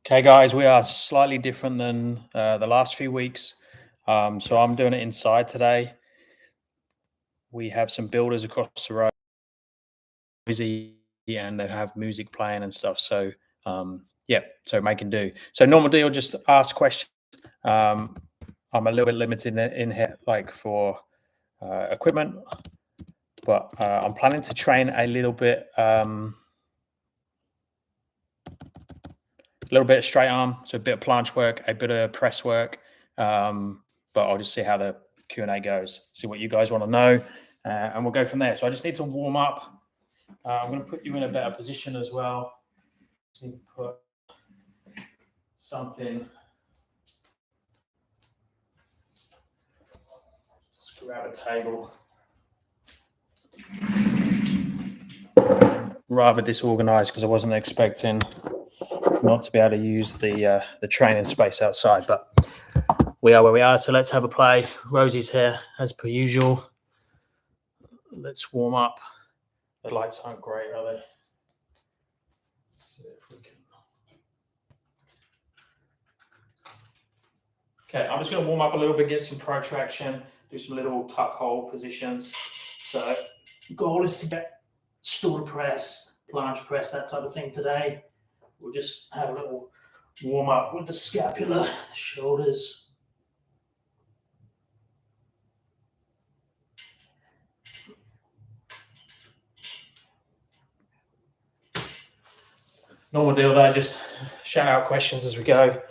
Okay, guys, we are slightly different than the last few weeks. So I'm doing it inside today. We have some builders across the road, busy, and they have music playing and stuff. So yeah, so make and do. So normal deal, just ask questions. I'm a little bit limited in here, like for equipment, but I'm planning to train a little bit of straight arm, so a bit of planche work, a bit of press work, but I'll just see how the Q&A goes, see what you guys want to know, and we'll go from there. So I just need to warm up. I'm going to put you in a better position as well. Just need to put something. Just grab a table. Rather disorganized because I wasn't expecting not to be able to use the training space outside, but we are where we are. So let's have a play. Rosie's here as per usual. Let's warm up. The lights aren't great, are they? Let's see if we can. Okay, I'm just going to warm up a little bit, get some protraction, do some little tuck hold positions. So the goal is to get stool press, planche press, that type of thing today. We'll just have a little warm up with the scapula, shoulders. Normal deal there, just shout out questions as we go.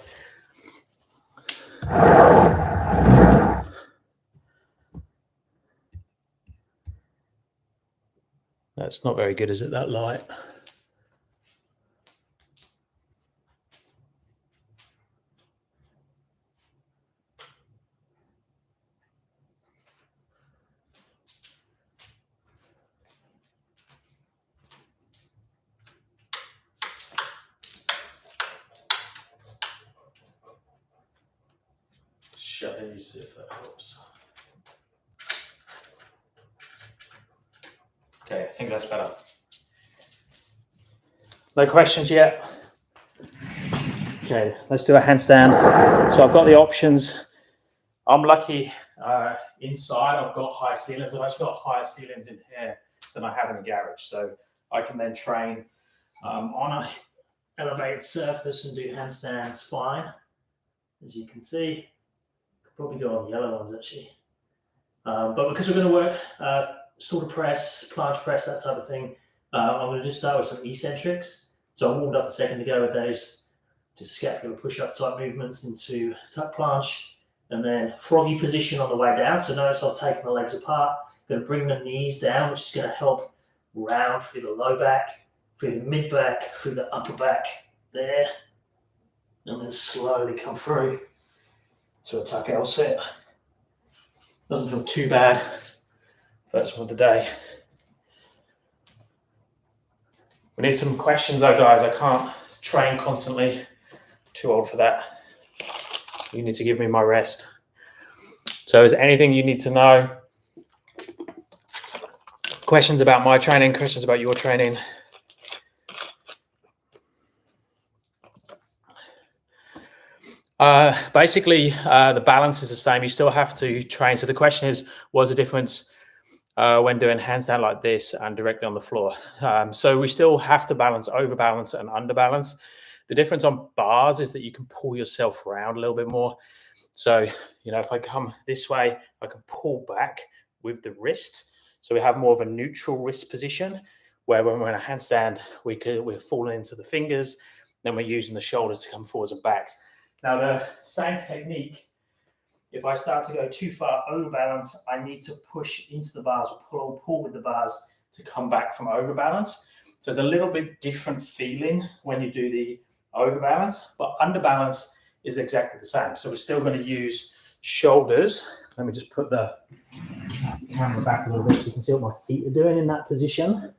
That's not very good, is it, that light? Shut it, see if that helps. Okay, I think that's better. No questions yet? Okay, let's do a handstand. So I've got the options. I'm lucky inside I've got high ceilings. I've actually got higher ceilings in here than I have in the garage. So I can then train on an elevated surface and do handstands fine. As you can see, could probably go on the yellow ones actually. But because we're going to work sort of press, planche press, that type of thing, I'm going to just start with some eccentrics. So I warmed up a second ago with those, just scapular push-up type movements into tuck planche, and then froggy position on the way down. So notice I've taken the legs apart, going to bring the knees down, which is going to help round through the low back, through the mid back, through the upper back there, and then slowly come through to a tuck L sit. Doesn't feel too bad. First one of the day. We need some questions though, guys. I can't train constantly. Too old for that. You need to give me my rest. So is there anything you need to know? Questions about my training, questions about your training? Basically, the balance is the same. You still have to train. So the question is, what's the difference when doing handstand like this and directly on the floor? So we still have to balance, overbalance and underbalance. The difference on bars is that you can pull yourself around a little bit more. So, you know, if I come this way, I can pull back with the wrist. So we have more of a neutral wrist position, where when we're in a handstand, we're falling into the fingers, then we're using the shoulders to come forwards and backs. Now, the same technique, if I start to go too far overbalance, I need to push into the bars or pull with the bars to come back from overbalance. So it's a little bit different feeling when you do the overbalance, but underbalance is exactly the same. So we're still going to use shoulders. Let me just put the camera back a little bit so you can see what my feet are doing in that position.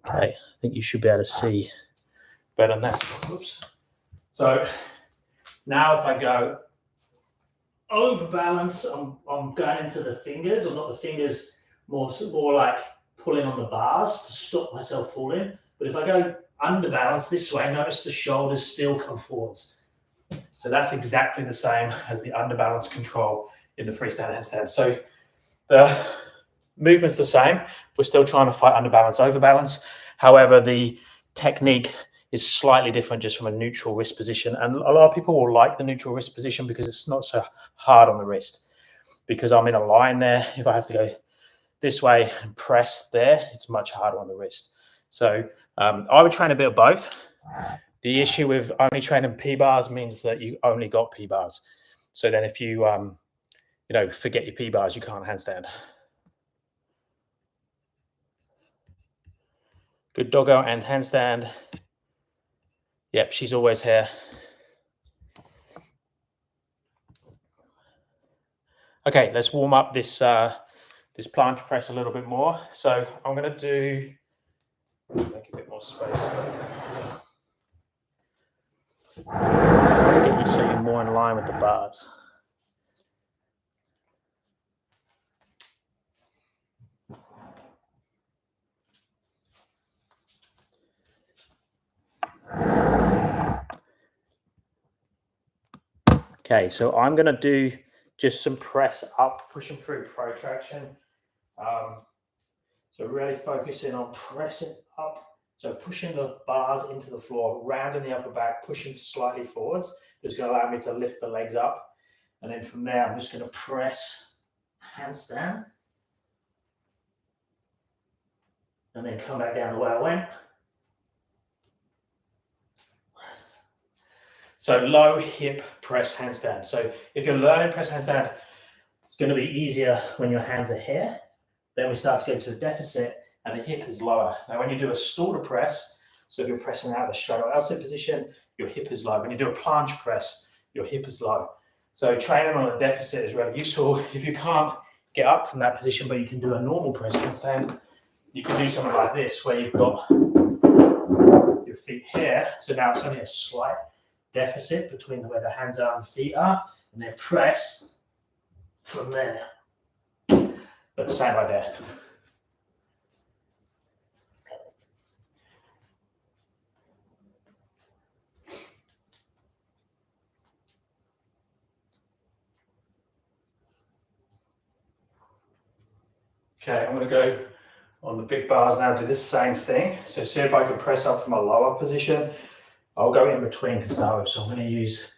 Okay, I think you should be able to see better than that. Oops. So now if I go overbalance, I'm going into the fingers, or not the fingers, more like pulling on the bars to stop myself falling. But if I go under balance this way, notice the shoulders still come forwards. So that's exactly the same as the under balance control in the freestyle handstand. So the movement's the same. We're still trying to fight under balance, over balance. However, the technique is slightly different just from a neutral wrist position. And a lot of people will like the neutral wrist position because it's not so hard on the wrist. Because I'm in a line there, if I have to go this way and press there, it's much harder on the wrist. So I would train a bit of both. The issue with only training P-bars means that you only got P-bars. So then if you, forget your P-bars, you can't handstand. Good doggo and handstand. Yep, she's always here. Okay, let's warm up this this planche press a little bit more. So I'm going to do, make a bit more space. Get you so you're more in line with the bars. Okay, so I'm going to do just some press up, pushing through protraction. So really focusing on pressing up. So pushing the bars into the floor, rounding the upper back, pushing slightly forwards. It's going to allow me to lift the legs up. And then from there, I'm just going to press handstand. And then come back down the way I went. So low hip press handstand. So if you're learning press handstand, it's going to be easier when your hands are here. Then we start to go to a deficit and the hip is lower. Now when you do a starter press, so if you're pressing out of the straight or L-sit position, your hip is low. When you do a planche press, your hip is low. So training on a deficit is really useful. If you can't get up from that position, but you can do a normal press handstand, you can do something like this where you've got your feet here. So now it's only a slight deficit between where the hands are and feet are, and then press from there. But the same idea. Okay, I'm going to go on the big bars now, do this same thing. So see if I can press up from a lower position. I'll go in between to start with. So I'm going to use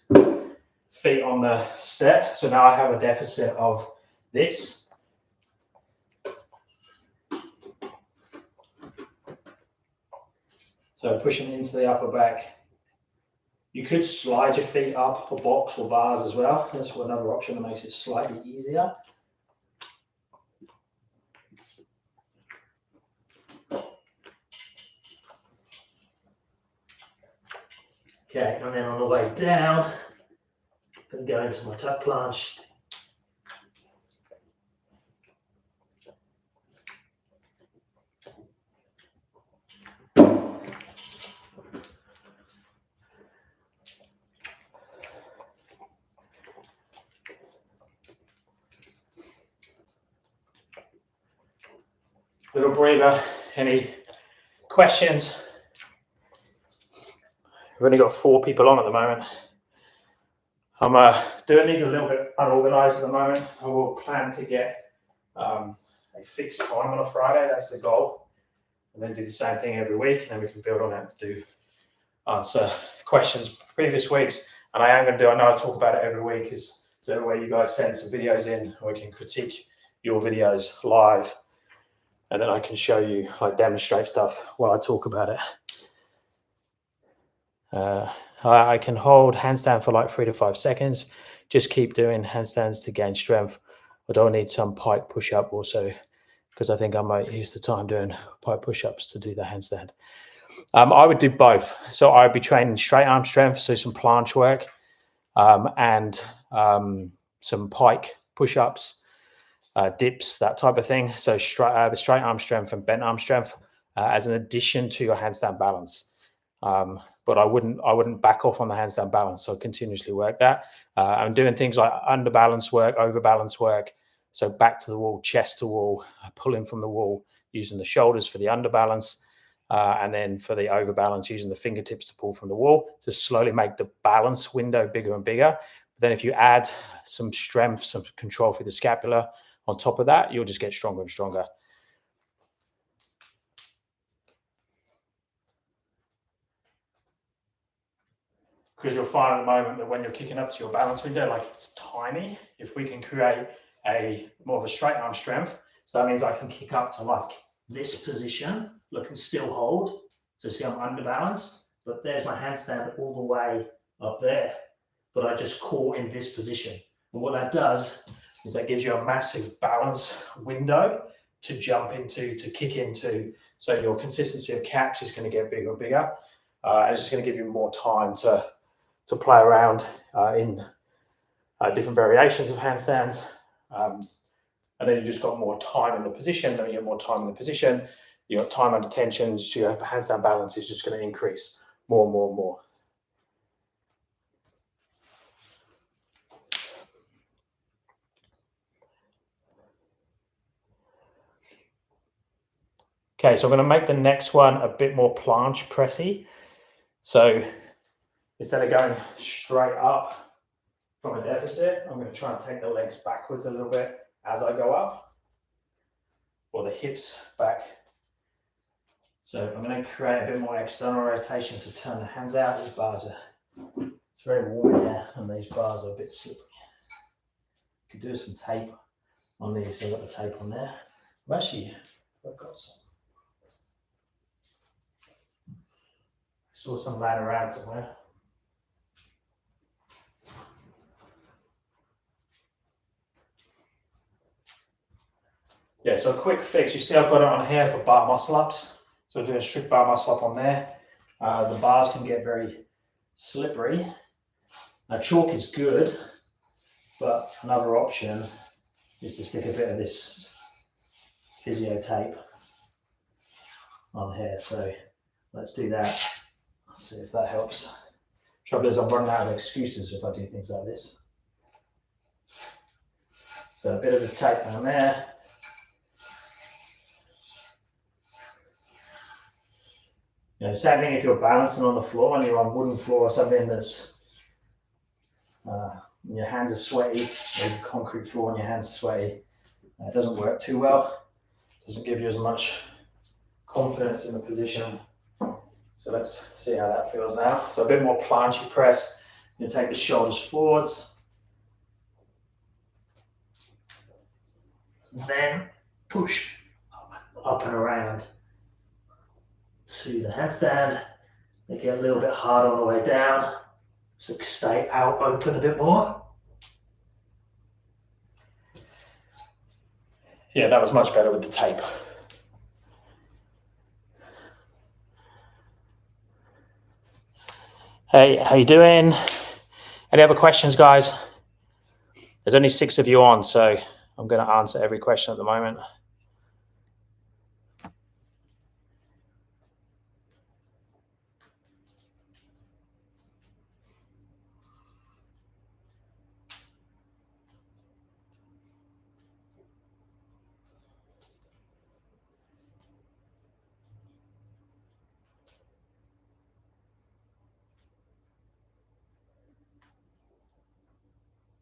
feet on the step. So now I have a deficit of this. So pushing into the upper back. You could slide your feet up or box or bars as well. That's another option that makes it slightly easier. Okay, and then on the way down, I'm going to go into my tuck planche. Little breather. Any questions? We've only got 4 people on at the moment. I'm doing these a little bit unorganized at the moment. I will plan to get a fixed time on a Friday. That's the goal. And then do the same thing every week. And then we can build on it to answer questions previous weeks. And I am going to do, I know I talk about it every week, is the way you guys send some videos in, and we can critique your videos live. And then I can show you, like demonstrate stuff while I talk about it. I can hold handstand for like 3 to 5 seconds. Just keep doing handstands to gain strength. I don't need some pike push up also, because I think I might use the time doing pike push ups to do the handstand. I would do both. So I'd be training straight arm strength, so some planche work, and some pike push ups. Dips, that type of thing. So straight arm strength and bent arm strength as an addition to your handstand balance. But I wouldn't back off on the handstand balance. So I continuously work that. I'm doing things like under balance work, over balance work. So back to the wall, chest to wall, pulling from the wall, using the shoulders for the under balance. And then for the overbalance, using the fingertips to pull from the wall to slowly make the balance window bigger and bigger. Then if you add some strength, some control through the scapula on top of that, you'll just get stronger and stronger. Because you'll find at the moment that when you're kicking up to your balance window, like it's tiny. If we can create a more of a straight arm strength, so that means I can kick up to like this position, look and still hold. So see, I'm underbalanced, but there's my handstand all the way up there, but I just caught in this position. And what that does is that gives you a massive balance window to jump into, to kick into. So your consistency of catch is going to get bigger and bigger. And it's just going to give you more time to play around in different variations of handstands. And then you just got more time in the position. Then you get more time in the position. You got time under tension. So your handstand balance is just going to increase more and more and more. Okay, so I'm going to make the next one a bit more planche pressy. So instead of going straight up from a deficit, I'm going to try and take the legs backwards a little bit as I go up, or the hips back. So I'm going to create a bit more external rotation, so turn the hands out. These bars are, it's very warm here, and these bars are a bit slippery. You could do some tape on these, so I've got the tape on there. I've got some. Saw some lying around somewhere. Yeah, so a quick fix. You see I've got it on here for bar muscle ups. So I'm doing a strict bar muscle up on there. The bars can get very slippery. Now chalk is good, but another option is to stick a bit of this physio tape on here. So let's do that. Let's see if that helps. Trouble is I'm running out of excuses if I do things like this. So a bit of the tape down there. You know, same thing if you're balancing on the floor and you're on wooden floor or something that's, your hands are sweaty, or concrete floor and your hands are sweaty. It doesn't work too well. It doesn't give you as much confidence in the position. So let's see how that feels now. So a bit more planchy press. You take the shoulders forwards. Then push up and around to the handstand. They get a little bit hard on the way down. So stay out open a bit more. Yeah, that was much better with the tape. Hey, how you doing? Any other questions, guys? There's only 6 of you on, so I'm going to answer every question at the moment.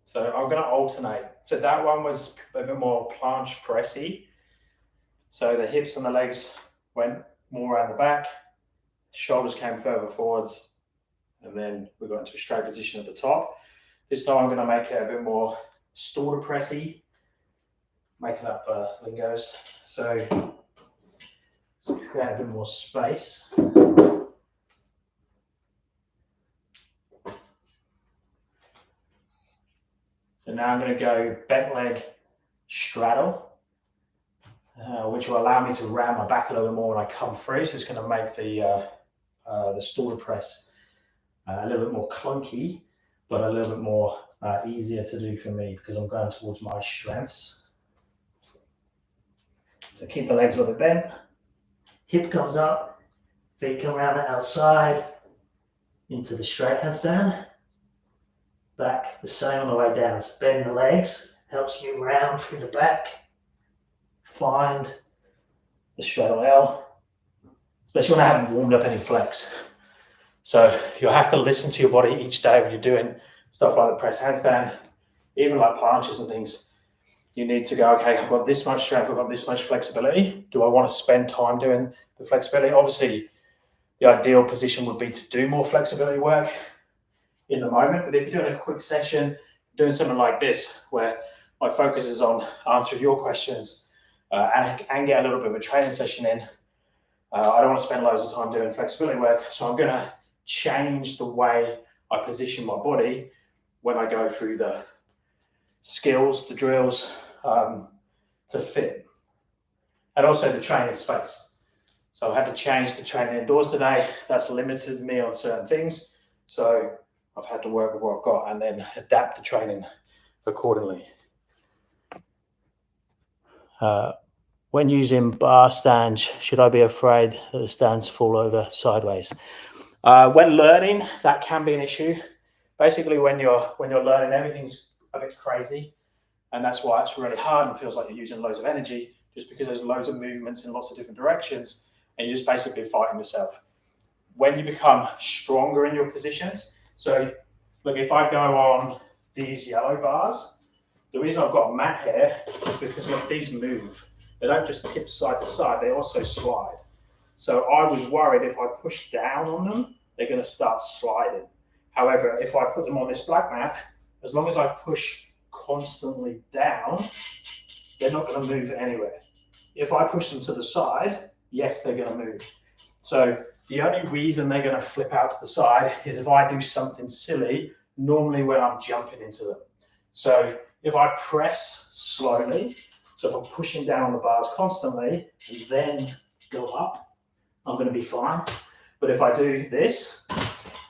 So I'm going to alternate. So that one was a bit more planche pressy. So the hips and the legs went more around the back, shoulders came further forwards, and then we got into a straight position at the top. This time I'm going to make it a bit more starter pressy, making up lingos. So create a bit more space. So now I'm going to go bent leg straddle, which will allow me to round my back a little bit more when I come through. So it's going to make the starter press a little bit more clunky, but a little bit more easier to do for me because I'm going towards my strengths. So keep the legs a little bit bent. Hip comes up, feet come around the outside into the straight handstand. Back the same on the way down. So bend the legs, helps me round through the back. Find the straddle L. especially when I haven't warmed up any flex. So you'll have to listen to your body each day when you're doing stuff like the press handstand, even like planches and things. You need to go, okay, I've got this much strength, I've got this much flexibility. Do I want to spend time doing the flexibility? Obviously, the ideal position would be to do more flexibility work in the moment. But if you're doing a quick session, doing something like this, where my focus is on answering your questions and get a little bit of a training session in, I don't want to spend loads of time doing flexibility work. So I'm going to change the way I position my body when I go through the skills, the drills, to fit. And also the training space. So I had to change to training indoors today. That's limited me on certain things. So I've had to work with what I've got and then adapt the training accordingly. When using bar stands, should I be afraid that the stands fall over sideways? When learning, that can be an issue. Basically, when you're learning, everything's a bit crazy, and that's why it's really hard and feels like you're using loads of energy, just because there's loads of movements in lots of different directions, and you're just basically fighting yourself. When you become stronger in your positions, so look, if I go on these yellow bars, the reason I've got a mat here is because look, these move. They don't just tip side to side, they also slide. So I was worried if I push down on them, they're going to start sliding. However, if I put them on this black mat, as long as I push constantly down, they're not going to move anywhere. If I push them to the side, yes, they're going to move. So the only reason they're going to flip out to the side is if I do something silly, normally when I'm jumping into them. So if I press slowly, so if I'm pushing down on the bars constantly and then go up, I'm going to be fine. But if I do this,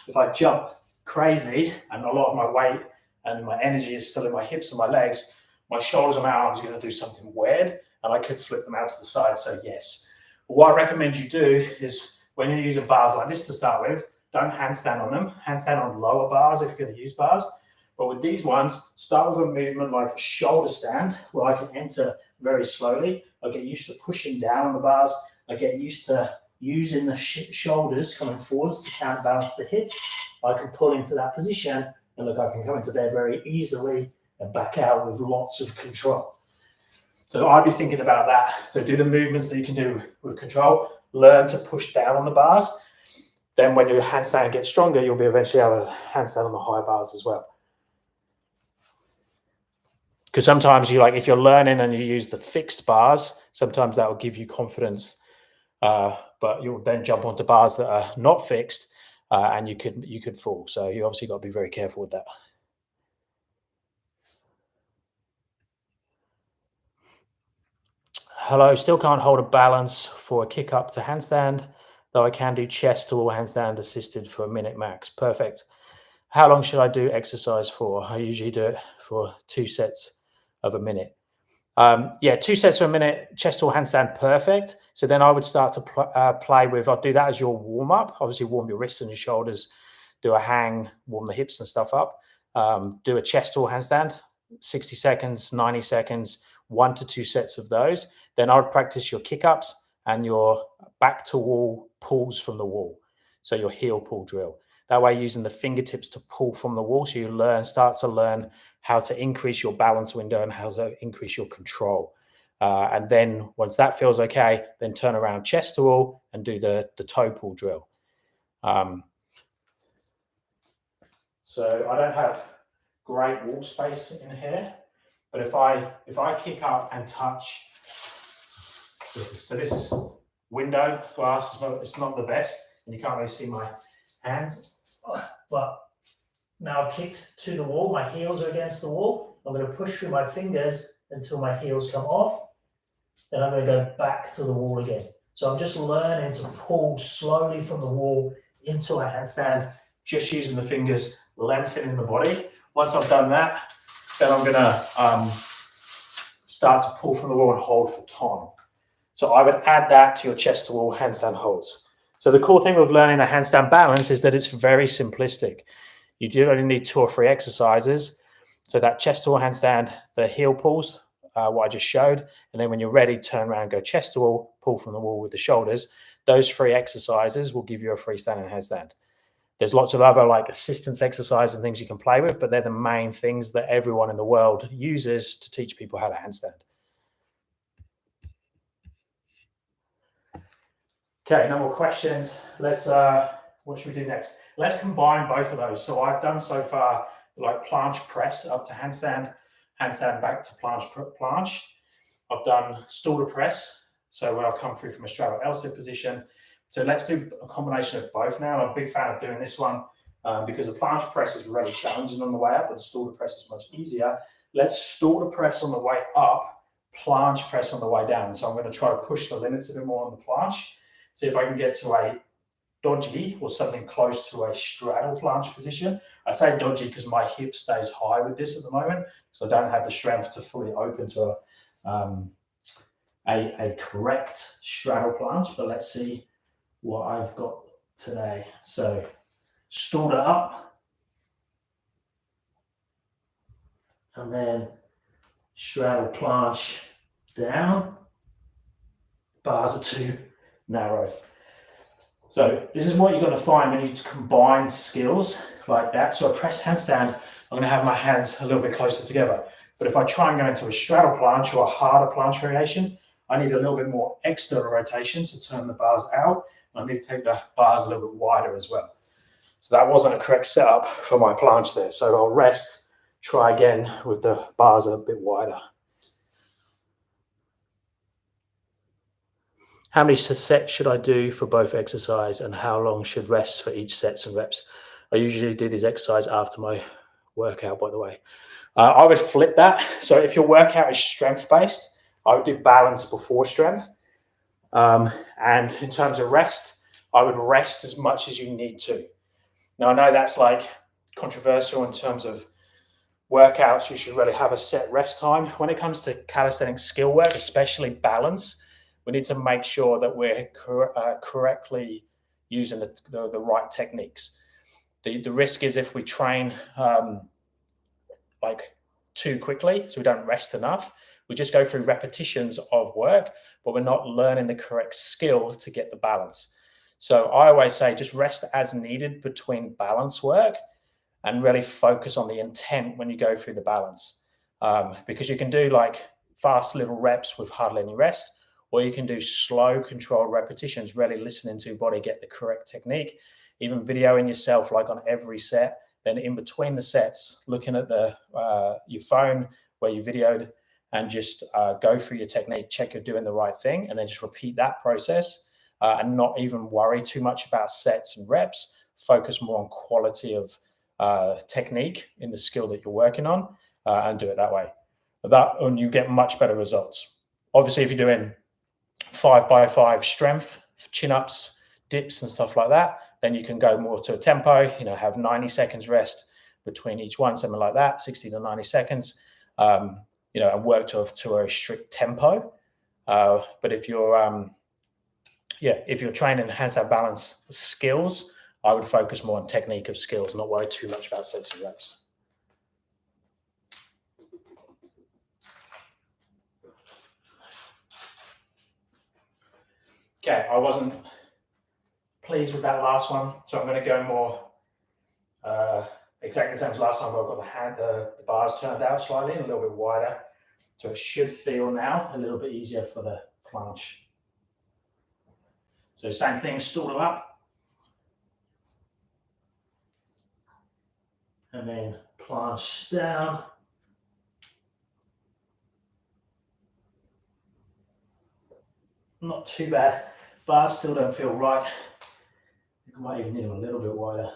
if I jump crazy and a lot of my weight and my energy is still in my hips and my legs, my shoulders and my arms are going to do something weird and I could flip them out to the side. So yes, what I recommend you do is when you're using bars like this to start with, don't handstand on them. Handstand on lower bars if you're going to use bars. But with these ones, start with a movement like a shoulder stand where I can enter very slowly. I get used to pushing down on the bars. I get used to using the shoulders coming forwards to counterbalance the hips. I can pull into that position and look, I can come into there very easily and back out with lots of control. So I'd be thinking about that. So do the movements that you can do with control. Learn to push down on the bars. Then when your handstand gets stronger, you'll be eventually able to handstand on the higher bars as well. Because sometimes if you're learning and you use the fixed bars, sometimes that will give you confidence, but you'll then jump onto bars that are not fixed, and you could fall. So you obviously got to be very careful with that. Hello, still can't hold a balance for a kick up to handstand, though I can do chest to wall handstand assisted for a minute max. Perfect. How long should I do exercise for? I usually do it for 2 sets of a minute. 2 sets for a minute, chest or handstand, perfect. So then I would start to play with, I'll do that as your warm up. Obviously warm your wrists and your shoulders, do a hang, warm the hips and stuff up. Do a chest or handstand, 60 seconds, 90 seconds, 1 to 2 sets of those. Then I would practice your kick ups and your back to wall pulls from the wall. So your heel pull drill. That way, using the fingertips to pull from the wall, so you start to learn how to increase your balance window and how to increase your control. And then once that feels okay, then turn around chest to wall and do the toe pull drill. So I don't have great wall space in here, but if I kick up and touch, so this is window glass. It's not the best, and you can't really see my hands. But now I've kicked to the wall, my heels are against the wall. I'm going to push through my fingers until my heels come off. Then I'm going to go back to the wall again. So I'm just learning to pull slowly from the wall into a handstand, just using the fingers, lengthening the body. Once I've done that, then I'm going to start to pull from the wall and hold for time. So I would add that to your chest to wall handstand holds. So the cool thing with learning a handstand balance is that it's very simplistic. You do only need 2 or 3 exercises. So that chest to wall handstand, the heel pulls, what I just showed. And then when you're ready, turn around and go chest to wall, pull from the wall with the shoulders. Those 3 exercises will give you a freestanding handstand. There's lots of other like assistance exercises and things you can play with, but they're the main things that everyone in the world uses to teach people how to handstand. Okay, no more questions. Let's, what should we do next? Let's combine both of those. So I've done so far like planche press up to handstand, handstand back to planche. I've done stool to press. So when I've come through from a straddle L-sit position. So let's do a combination of both now. I'm a big fan of doing this one because the planche press is really challenging on the way up, but the stool to press is much easier. Let's stool to press on the way up, planche press on the way down. So I'm going to try to push the limits a bit more on the planche. See if I can get to a dodgy or something close to a straddle planche position. I say dodgy because my hip stays high with this at the moment, so I don't have the strength to fully open to a correct straddle planche. But let's see what I've got today. So stool it up, and then straddle planche down. Bars are too narrow. So this is what you're going to find when you combine skills like that. So a press handstand, I'm going to have my hands a little bit closer together. But if I try and go into a straddle planche or a harder planche variation, I need a little bit more external rotation to turn the bars out. I need to take the bars a little bit wider as well. So that wasn't a correct setup for my planche there. So I'll rest, try again with the bars a bit wider. How many sets should I do for both exercise, and how long should rest for each sets and reps? I usually do these exercises after my workout, by the way. I would flip that. So if your workout is strength-based, I would do balance before strength. And in terms of rest, I would rest as much as you need to. Now, I know that's like controversial in terms of workouts. You should really have a set rest time. When it comes to calisthenics skill work, especially balance, we need to make sure that we're correctly using the right techniques. The risk is if we train like too quickly, so we don't rest enough, we just go through repetitions of work, but we're not learning the correct skill to get the balance. So I always say just rest as needed between balance work and really focus on the intent when you go through the balance. Because you can do like fast little reps with hardly any rest, or you can do slow controlled repetitions, really listening to your body, get the correct technique, even videoing yourself like on every set. Then in between the sets, looking at your phone where you videoed and just go through your technique, check you're doing the right thing, and then just repeat that process and not even worry too much about sets and reps. Focus more on quality of technique in the skill that you're working on and do it that way. And you get much better results. Obviously, if you're doing 5x5 strength, chin-ups, dips and stuff like that, then you can go more to a tempo, have 90 seconds rest between each one, something like that, 60 to 90 seconds, and work to a strict tempo. But if you're training handstand balance skills, I would focus more on technique of skills, not worry too much about sets and reps. Okay, I wasn't pleased with that last one, so I'm going to go more exactly the same as last time, but I've got the bars turned out slightly and a little bit wider, so it should feel now a little bit easier for the planche. So same thing, stool them up, and then planche down. Not too bad. Bars still don't feel right. I might even need them a little bit wider.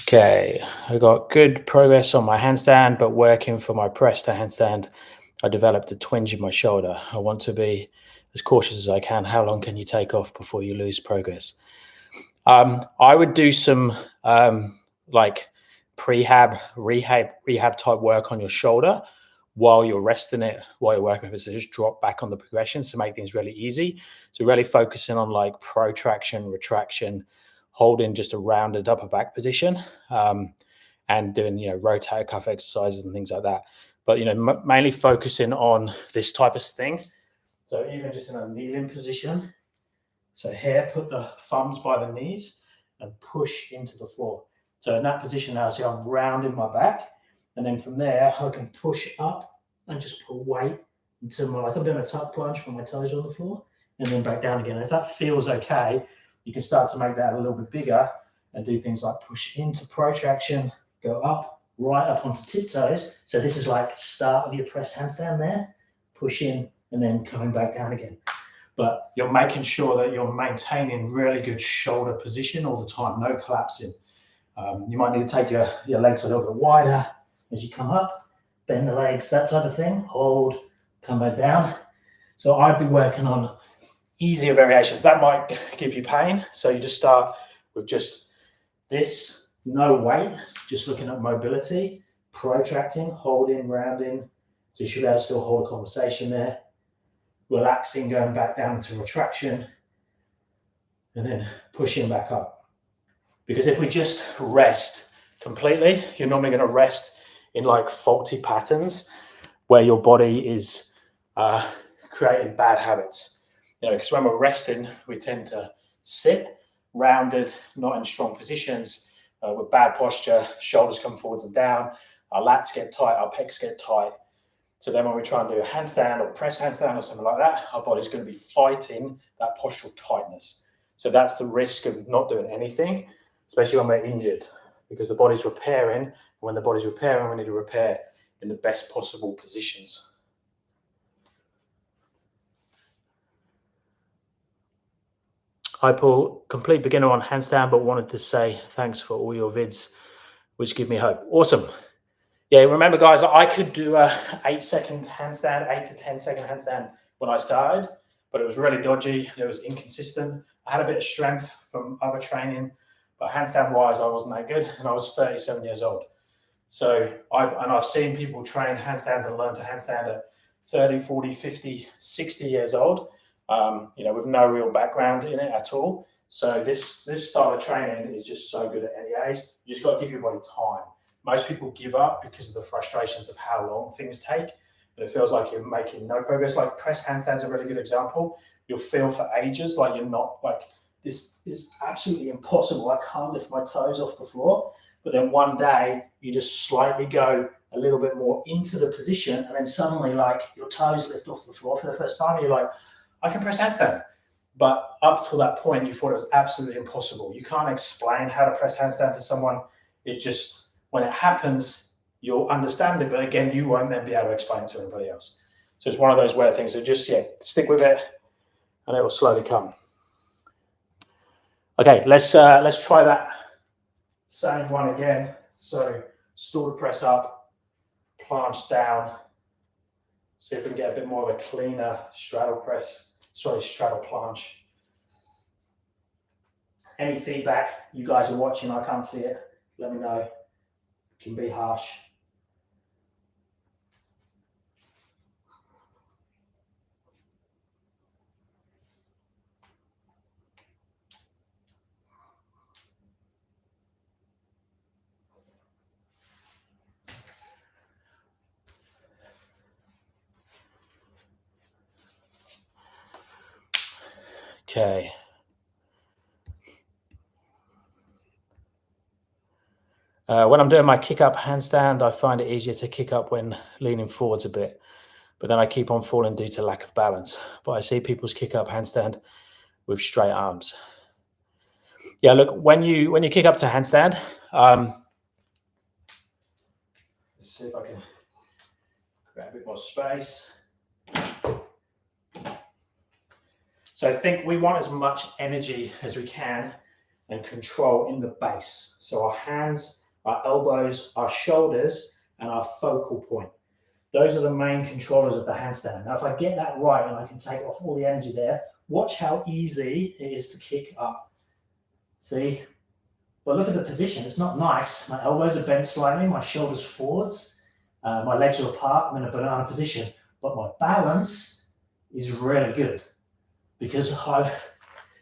Okay, I got good progress on my handstand, but working for my press to handstand, I developed a twinge in my shoulder. I want to be as cautious as I can. How long can you take off before you lose progress? I would do some like rehab type work on your shoulder while you're resting it, while you're working with it. So just drop back on the progression to make things really easy. So really focusing on like protraction, retraction, holding just a rounded upper back position, and doing, rotator cuff exercises and things like that. But, mainly focusing on this type of thing. So even just in a kneeling position. So here, put the thumbs by the knees and push into the floor. So in that position now, see, I'm rounding my back. And then from there, I can push up and just put weight into like I'm doing a tuck plunge when my toes are on the floor, and then back down again. If that feels okay, you can start to make that a little bit bigger and do things like push into protraction, go up, right up onto tiptoes. So this is like start of your press handstand there, push in, and then coming back down again. But you're making sure that you're maintaining really good shoulder position all the time, no collapsing. You might need to take your legs a little bit wider as you come up, bend the legs, that type of thing, hold, come back down. So I'd be working on easier variations. That might give you pain. So you just start with just this, no weight, just looking at mobility, protracting, holding, rounding. So you should be able to still hold a conversation there. Relaxing, going back down to retraction, and then pushing back up. Because if we just rest completely, you're normally going to rest in like faulty patterns where your body is creating bad habits. Because when we're resting, we tend to sit rounded, not in strong positions, with bad posture, shoulders come forwards and down, our lats get tight, our pecs get tight. So then when we try and do a handstand or press handstand or something like that, our body's going to be fighting that postural tightness. So that's the risk of not doing anything, especially when we're injured, because the body's repairing. And when the body's repairing, we need to repair in the best possible positions. Hi, Paul. Complete beginner on handstand, but wanted to say thanks for all your vids, which give me hope. Awesome. Yeah, remember, guys, I could do a 8-second handstand, 8 to 10-second handstand when I started, but it was really dodgy. It was inconsistent. I had a bit of strength from other training, but handstand-wise, I wasn't that good, and I was 37 years old. So I've seen people train handstands and learn to handstand at 30, 40, 50, 60 years old, with no real background in it at all. So this style of training is just so good at any age. You just got to give your body time. Most people give up because of the frustrations of how long things take, but it feels like you're making no progress. Like press handstands are a really good example. You'll feel for ages like you're not, like, this is absolutely impossible. I can't lift my toes off the floor. But then one day you just slightly go a little bit more into the position, and then suddenly like your toes lift off the floor for the first time. And you're like, I can press handstand. But up till that point, you thought it was absolutely impossible. You can't explain how to press handstand to someone. It just, when it happens, you'll understand it, but again, you won't then be able to explain it to anybody else. So it's one of those weird things. So just, stick with it, and it will slowly come. Okay, let's try that same one again. So stool to press up, planche down. See if we can get a bit more of a cleaner straddle planche. Any feedback? You guys are watching, I can't see it. Let me know. It can be harsh. Okay. When I'm doing my kick up handstand, I find it easier to kick up when leaning forwards a bit, but then I keep on falling due to lack of balance. But I see people's kick up handstand with straight arms. Yeah, look, when you kick up to handstand, let's see if I can grab a bit more space. So I think we want as much energy as we can and control in the base. So our hands, our elbows, our shoulders, and our focal point. Those are the main controllers of the handstand. Now, if I get that right and I can take off all the energy there, watch how easy it is to kick up. See? But look at the position. It's not nice. My elbows are bent slightly, my shoulders forwards, my legs are apart. I'm in a banana position. But my balance is really good because I've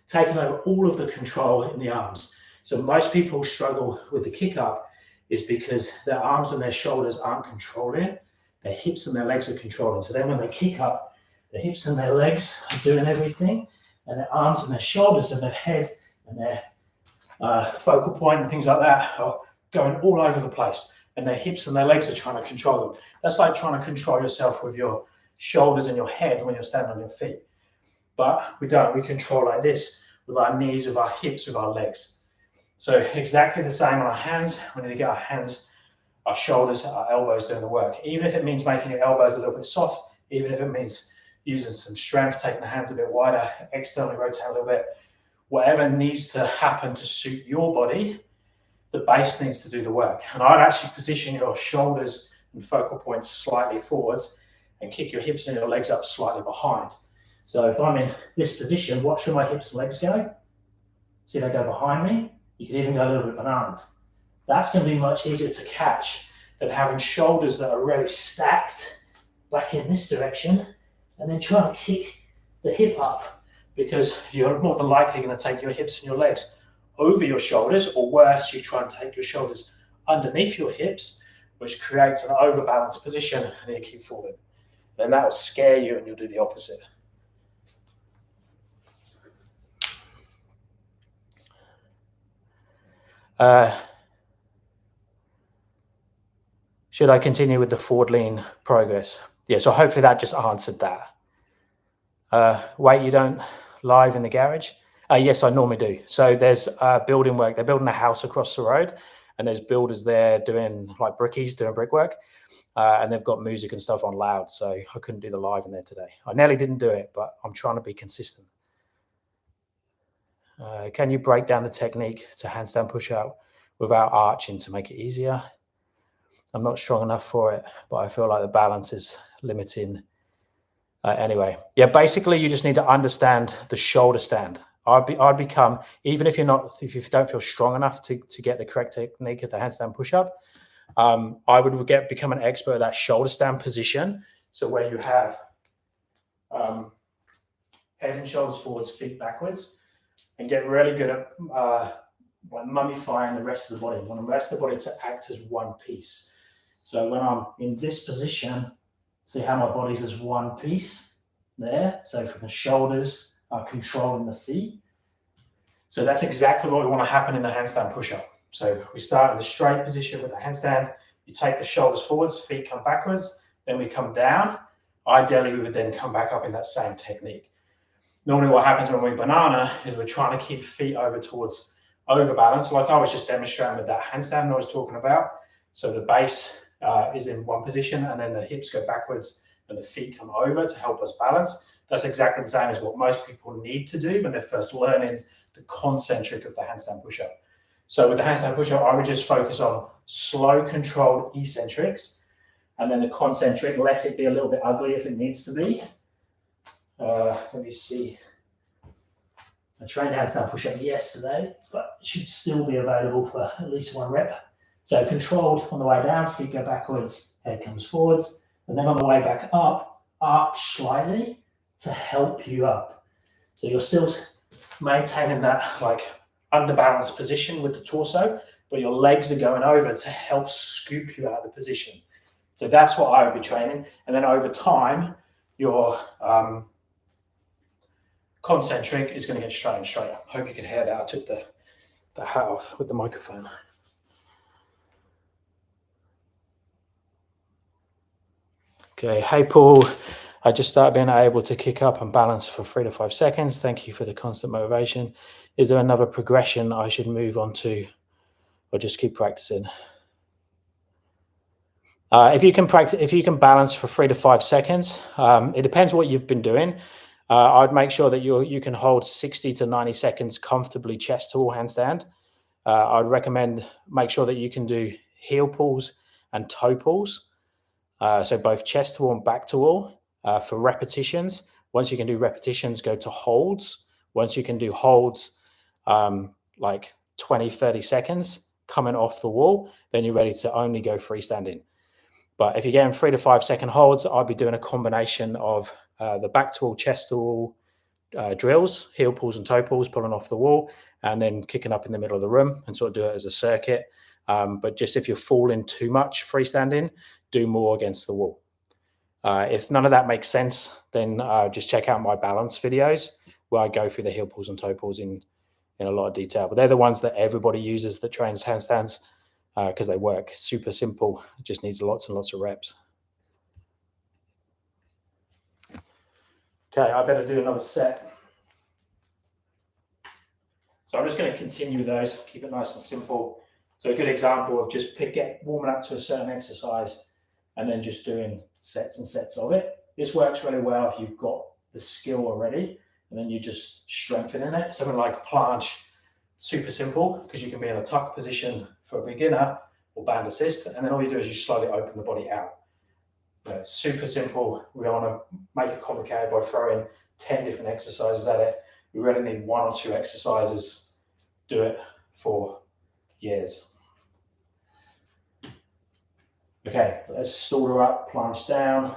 taken over all of the control in the arms. So most people struggle with the kick up is because their arms and their shoulders aren't controlling. Their hips and their legs are controlling. So then when they kick up, the hips and their legs are doing everything, and their arms and their shoulders and their head and their focal point and things like that are going all over the place. And their hips and their legs are trying to control them. That's like trying to control yourself with your shoulders and your head when you're standing on your feet. But we don't. We control like this with our knees, with our hips, with our legs. So exactly the same on our hands. We need to get our hands, our shoulders, our elbows doing the work. Even if it means making your elbows a little bit soft, even if it means using some strength, taking the hands a bit wider, externally rotate a little bit, whatever needs to happen to suit your body, the base needs to do the work. And I'd actually position your shoulders and focal points slightly forwards and kick your hips and your legs up slightly behind. So if I'm in this position, watch where my hips and legs go. See, they go behind me. You can even go a little bit bananas. That's going to be much easier to catch than having shoulders that are really stacked back in this direction and then trying to kick the hip up, because you're more than likely going to take your hips and your legs over your shoulders, or worse, you try and take your shoulders underneath your hips, which creates an overbalanced position, and then you keep falling. Then that will scare you and you'll do the opposite. Should I continue with the forward lean progress? Yeah, so hopefully that just answered that. Wait, you don't live in the garage? Yes, I normally do. So there's building work. They're building a house across the road, and there's builders there doing like brickies, doing brickwork, and they've got music and stuff on loud. So I couldn't do the live in there today. I nearly didn't do it, but I'm trying to be consistent. Can you break down the technique to handstand push up without arching to make it easier? I'm not strong enough for it, but I feel like the balance is limiting. Anyway, yeah, basically you just need to understand the shoulder stand. I'd become, even if you don't feel strong enough to get the correct technique of the handstand push up, I would become an expert at that shoulder stand position. So where you have head and shoulders forwards, feet backwards, and get really good at mummifying the rest of the body. I want the rest of the body to act as one piece. So when I'm in this position, see how my body's as one piece there. So from the shoulders are controlling the feet. So that's exactly what we want to happen in the handstand push-up. So we start in the straight position with the handstand. You take the shoulders forwards, feet come backwards, then we come down. Ideally, we would then come back up in that same technique. Normally what happens when we banana is we're trying to keep feet over towards overbalance, like I was just demonstrating with that handstand I was talking about. So the base is in one position, and then the hips go backwards and the feet come over to help us balance. That's exactly the same as what most people need to do when they're first learning the concentric of the handstand push-up. So with the handstand push-up, I would just focus on slow, controlled eccentrics, and then the concentric, let it be a little bit ugly if it needs to be. Let me see. I trained handstand push-up yesterday, but it should still be available for at least one rep. So controlled on the way down, feet go backwards, head comes forwards, and then on the way back up, arch slightly to help you up. So you're still maintaining that like underbalanced position with the torso, but your legs are going over to help scoop you out of the position. So that's what I would be training. And then over time, your concentric is going to get straighter and straighter. I hope you can hear that. I took the hat off with the microphone. Okay, hey Paul, I just started being able to kick up and balance for 3 to 5 seconds. Thank you for the constant motivation. Is there another progression I should move on to, or just keep practicing? If you can balance for 3 to 5 seconds, it depends what you've been doing. I'd make sure that you can hold 60 to 90 seconds comfortably chest to wall handstand. I'd recommend make sure that you can do heel pulls and toe pulls. So both chest to wall and back to wall. For repetitions, once you can do repetitions, go to holds. Once you can do holds, like 20, 30 seconds coming off the wall, then you're ready to only go freestanding. But if you're getting 3 to 5 second holds, I'd be doing a combination of the back to wall, chest to wall drills, heel pulls and toe pulls, pulling off the wall, and then kicking up in the middle of the room and sort of do it as a circuit. But just if you're falling too much freestanding, do more against the wall. If none of that makes sense, then just check out my balance videos where I go through the heel pulls and toe pulls in a lot of detail. But they're the ones that everybody uses that trains handstands because they work. Super simple. It just needs lots and lots of reps. Okay, I better do another set. So I'm just going to continue with those, keep it nice and simple. So a good example of just warming up to a certain exercise and then just doing sets and sets of it. This works really well if you've got the skill already, and then you just strengthening it. Something like a planche, super simple because you can be in a tuck position for a beginner or band assist, and then all you do is you slowly open the body out. But it's super simple. We don't want to make it complicated by throwing 10 different exercises at it. We really need 1 or 2 exercises. Do it for years. Okay, let's stall her up, planche down.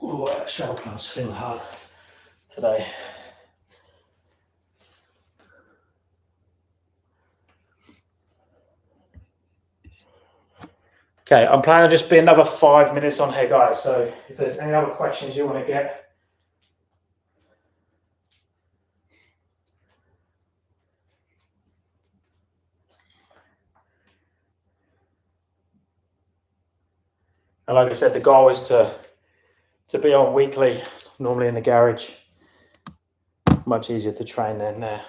Oh, shoulder planche feeling hard today. Okay, I'm planning to just be another 5 minutes on here, guys. So if there's any other questions you want to get. And like I said, the goal is to be on weekly, normally in the garage. Much easier to train than there.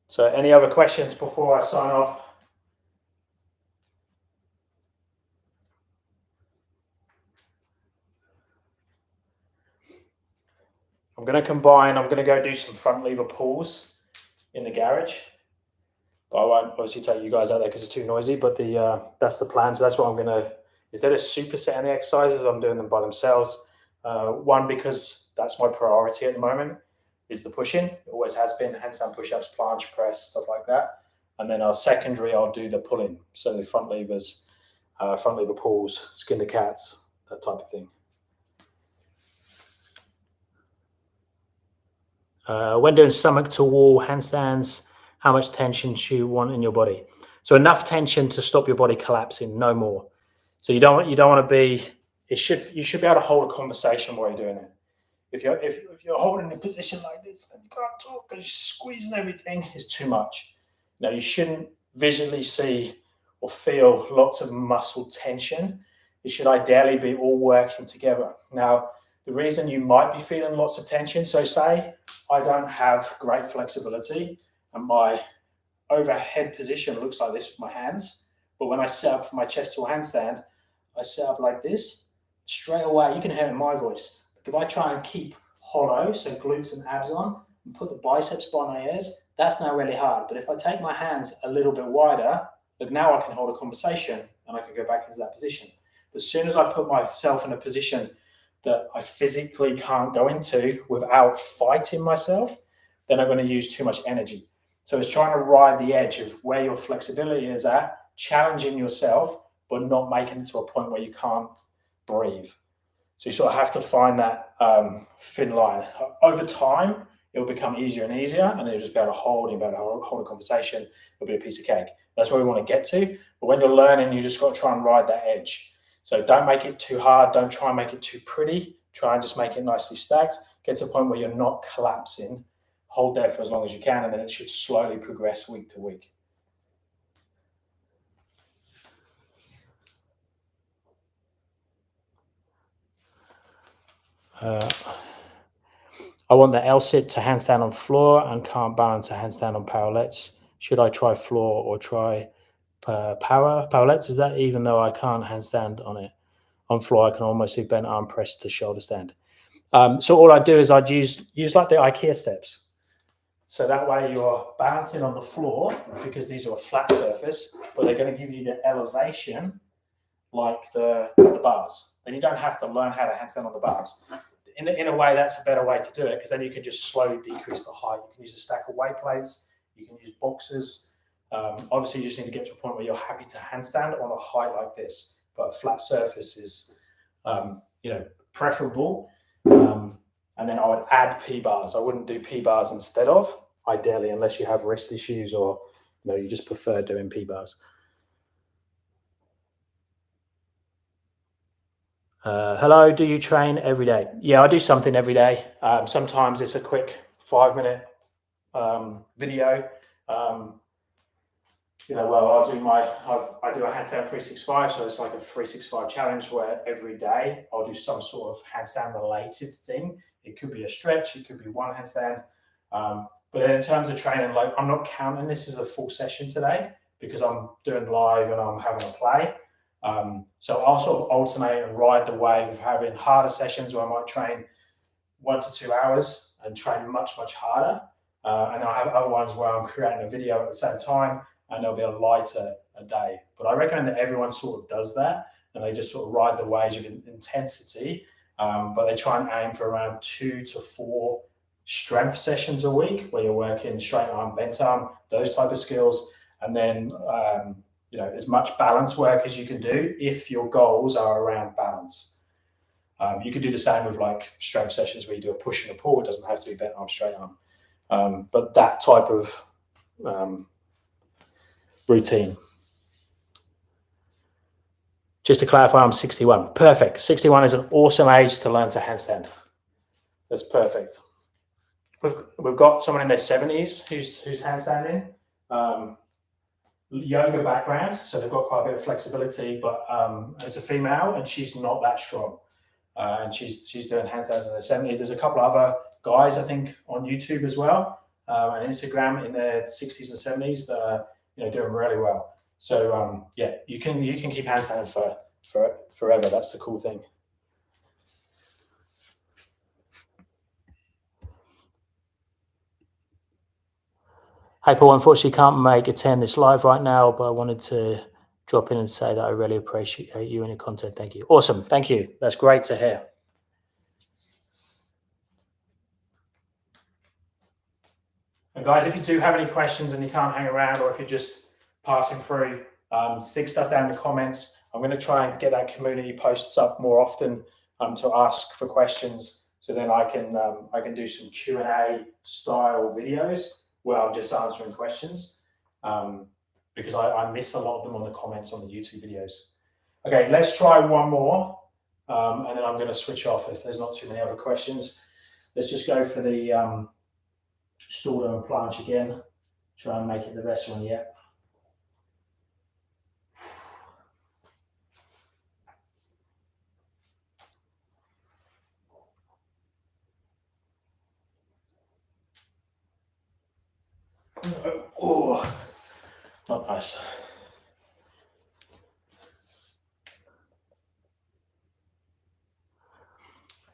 So any other questions before I sign off? I'm going to go do some front lever pulls in the garage. I won't obviously take you guys out there because it's too noisy, but that's the plan. So that's what I'm going to, instead of supersetting the exercises, I'm doing them by themselves. One, because that's my priority at the moment, is the push-in. It always has been handstand push-ups, planche press, stuff like that. And then secondary, I'll do the pull-in. So the front levers, front lever pulls, skin the cats, that type of thing. When doing stomach to wall handstands, how much tension do you want in your body? So enough tension to stop your body collapsing, no more. So you don't want to be. You should be able to hold a conversation while you're doing it. If you're holding a position like this and you can't talk because you're squeezing everything, it's too much. Now you shouldn't visually see or feel lots of muscle tension. It should ideally be all working together. Now, the reason you might be feeling lots of tension, so say I don't have great flexibility and my overhead position looks like this with my hands, but when I set up for my chest to handstand, I set up like this, straight away, you can hear it in my voice. If I try and keep hollow, so glutes and abs on, and put the biceps by my ears, that's now really hard. But if I take my hands a little bit wider, look, now I can hold a conversation and I can go back into that position. But as soon as I put myself in a position that I physically can't go into without fighting myself, then I'm going to use too much energy. So it's trying to ride the edge of where your flexibility is at, challenging yourself, but not making it to a point where you can't breathe. So you sort of have to find that thin line. Over time, it'll become easier and easier, and then you'll just be able to hold a conversation. It'll be a piece of cake. That's where we want to get to. But when you're learning, you just got to try and ride that edge. So don't make it too hard. Don't try and make it too pretty. Try and just make it nicely stacked. Get to a point where you're not collapsing hold there for as long as you can, and then it should slowly progress week to week. I want the L-sit to handstand on floor and can't balance a handstand on parallettes. Should I try floor or try parallettes? Is that even though I can't handstand on it? On floor, I can almost do bent arm press to shoulder stand. So all I'd do is I'd use like the IKEA steps. So that way you're balancing on the floor because these are a flat surface, but they're going to give you the elevation like the bars. Then you don't have to learn how to handstand on the bars. In a way, that's a better way to do it because then you can just slowly decrease the height. You can use a stack of weight plates. You can use boxes. Obviously, you just need to get to a point where you're happy to handstand on a height like this. But a flat surface is, preferable. And then I would add P-bars. I wouldn't do P-bars instead of, ideally, unless you have wrist issues or you just prefer doing P-bars. Hello, do you train every day? Yeah, I do something every day. Sometimes it's a quick 5-minute video. I'll do I do a handstand 365, so it's like a 365 challenge where every day I'll do some sort of handstand related thing. It could be a stretch, it could be one handstand. But then in terms of training, like I'm not counting this as a full session today because I'm doing live and I'm having a play. So I'll sort of alternate and ride the wave of having harder sessions where I might train 1 to 2 hours and train much, much harder. And then I have other ones where I'm creating a video at the same time and there'll be a lighter a day. But I recommend that everyone sort of does that and they just sort of ride the wave of intensity. But they try and aim for around 2 to 4 strength sessions a week where you're working straight arm, bent arm, those type of skills. And then, as much balance work as you can do if your goals are around balance. You could do the same with like strength sessions where you do a push and a pull. It doesn't have to be bent arm, straight arm. But that type of routine. Just to clarify, I'm 61. Perfect. 61 is an awesome age to learn to handstand. That's perfect. We've got someone in their 70s who's handstanding. Yoga background, so they've got quite a bit of flexibility, but as a female, and she's not that strong. And she's doing handstands in their 70s. There's a couple of other guys, I think, on YouTube as well, and Instagram in their 60s and 70s that are doing really well. So you can keep handstanding for forever. That's the cool thing. Hey Paul, unfortunately can't attend this live right now, but I wanted to drop in and say that I really appreciate you and your content. Thank you. Awesome. Thank you. That's great to hear. And guys, if you do have any questions and you can't hang around, or if you're just passing through, stick stuff down in the comments. I'm going to try and get that community posts up more often to ask for questions. So then I can do some Q&A style videos where I'm just answering questions because I miss a lot of them on the comments on the YouTube videos. Okay, let's try one more and then I'm going to switch off if there's not too many other questions. Let's just go for the stool and planche again. Try and make it the best one yet. Oh, not nice.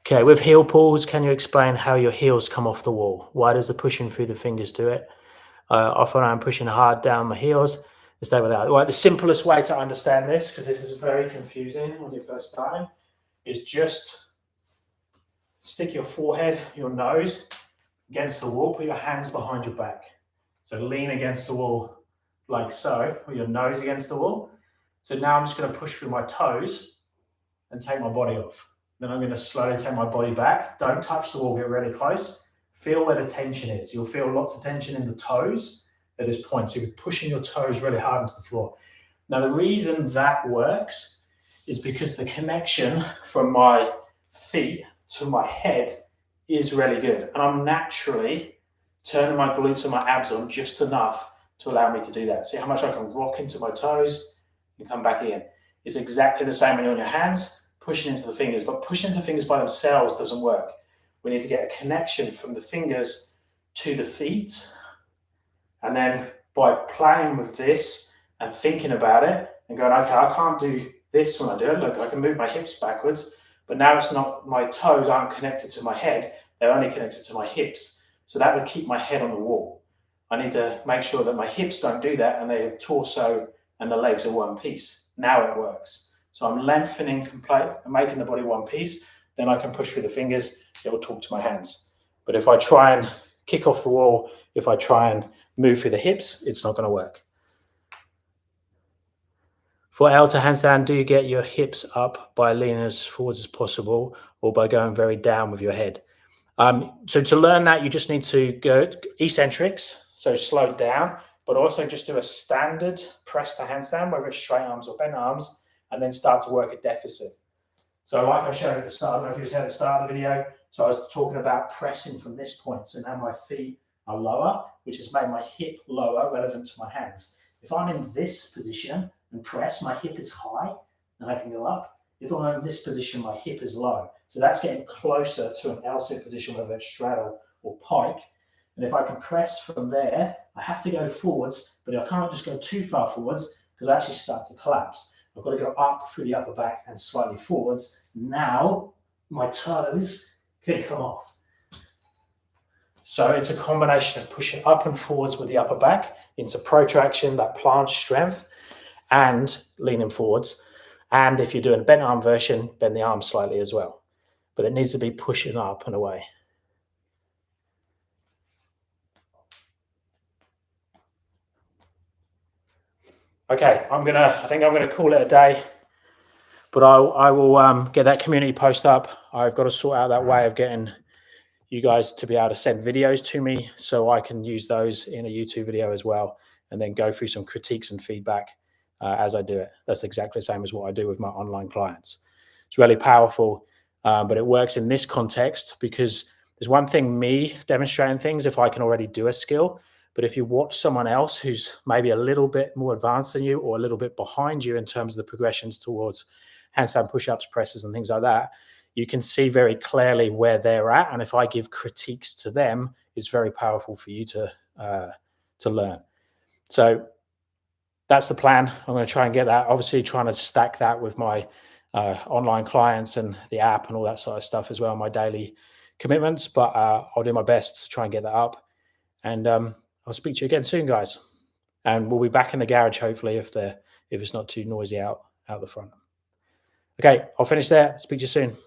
Okay, with heel pulls, can you explain how your heels come off the wall? Why does the pushing through the fingers do it? Often I'm pushing hard down my heels instead without. Well, the simplest way to understand this, because this is very confusing when you're first starting, is just stick your forehead, your nose against the wall, put your hands behind your back. So lean against the wall like so, with your nose against the wall. So now I'm just going to push through my toes and take my body off. Then I'm going to slowly take my body back. Don't touch the wall, get really close. Feel where the tension is. You'll feel lots of tension in the toes at this point. So you're pushing your toes really hard into the floor. Now, the reason that works is because the connection from my feet to my head is really good. And I'm naturally turning my glutes and my abs on just enough to allow me to do that. See how much I can rock into my toes and come back in. It's exactly the same when you're on your hands, pushing into the fingers, but pushing the fingers by themselves doesn't work. We need to get a connection from the fingers to the feet. And then by playing with this and thinking about it and going, okay, I can't do this when I do it. Look, I can move my hips backwards, but now it's not, my toes aren't connected to my head. They're only connected to my hips. So that would keep my head on the wall. I need to make sure that my hips don't do that and the torso and the legs are one piece. Now it works. So I'm lengthening complete and making the body one piece. Then I can push through the fingers. It will talk to my hands. But if I try and kick off the wall, if I try and move through the hips, it's not going to work. For L to handstand, do you get your hips up by leaning as forwards as possible or by going very down with your head? So to learn that, you just need to go eccentrics, so slow down, but also just do a standard press to handstand, whether it's straight arms or bent arms, and then start to work a deficit. So like I showed at the start, I don't know if you was here at the start of the video, so I was talking about pressing from this point. So now my feet are lower, which has made my hip lower relevant to my hands. If I'm in this position and press, my hip is high and I can go up. If I'm in this position, my hip is low. So that's getting closer to an L-sit position, whether it's straddle or pike. And if I can press from there, I have to go forwards, but I can't just go too far forwards because I actually start to collapse. I've got to go up through the upper back and slightly forwards. Now my toes can come off. So it's a combination of pushing up and forwards with the upper back into protraction, that planche strength, and leaning forwards. And if you're doing a bent arm version, bend the arm slightly as well. But it needs to be pushing up and away. Okay, I think I'm gonna call it a day, but I will get that community post up. I've got to sort out that way of getting you guys to be able to send videos to me so I can use those in a YouTube video as well, and then go through some critiques and feedback as I do it. That's exactly the same as what I do with my online clients. It's really powerful, but it works in this context because there's one thing me demonstrating things if I can already do a skill, but if you watch someone else who's maybe a little bit more advanced than you or a little bit behind you in terms of the progressions towards handstand push-ups, presses and things like that, you can see very clearly where they're at. And if I give critiques to them, it's very powerful for you to learn. So that's the plan. I'm going to try and get that, obviously trying to stack that with my online clients and the app and all that sort of stuff as well, my daily commitments, but I'll do my best to try and get that up. And I'll speak to you again soon, guys. And we'll be back in the garage, hopefully, if it's not too noisy out the front. Okay, I'll finish there. Speak to you soon.